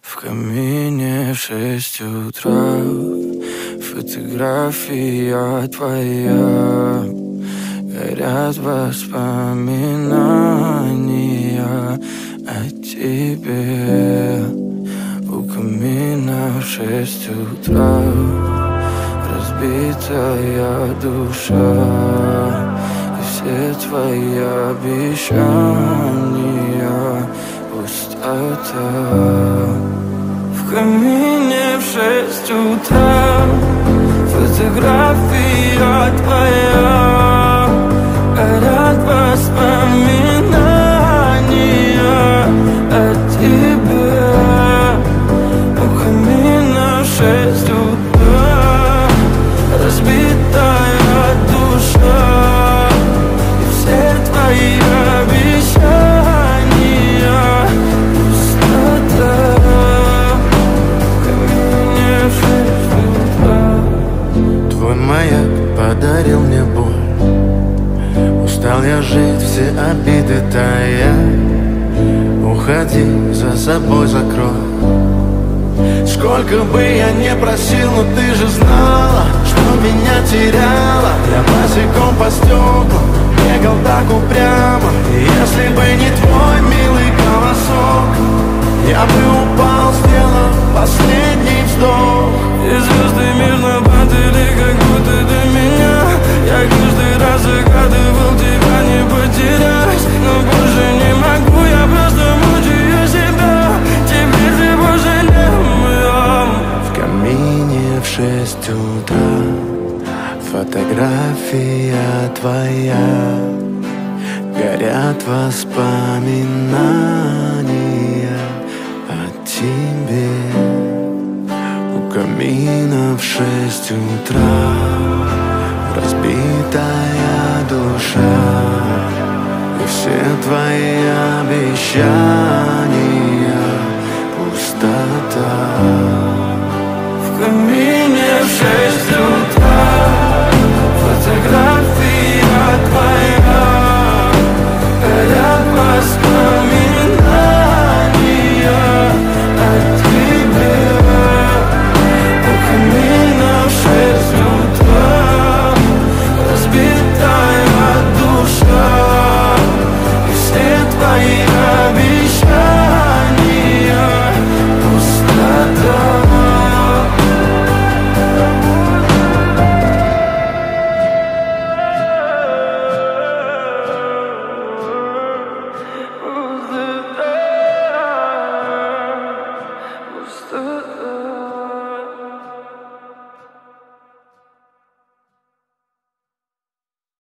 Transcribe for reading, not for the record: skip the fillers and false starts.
В камине в 6 утра фотография твоя. Горят воспоминания о тебе. У камина в 6 утра разбитая душа. И все твои обещания пустота. В камине в 6 утра фотография твоя. Горят воспоминания о тебе. У камина в 6 утра разбитая душа. И все твои обещания пустота. В камине в 6 утра. Твой маяк подарил мне боль. Устал я жить, все обиды тая. Уходи, за собой закрой. Сколько бы я не просил, но ты же знала, что меня теряла. Я босиком по стеклам бегал так упрямо. И если бы не твой милый голосок, я бы упал, сделав последний вздох. И звезды мирно падали, как будто до меня. Я каждый раз загадывал тебя не потерять, но больше не могу, я просто мучаю себя. Теперь ты больше не моя. В камине в 6 утра фотография твоя. Горят воспоминания о тебе. У камина в 6 утра разбитая душа. И все твои обещания пустота. В камине в 6 утра фотография твоя. Горят воспоминания о тебе. У камина в 6 утра разбитая душа. И все твои обещания пустота. Пустота.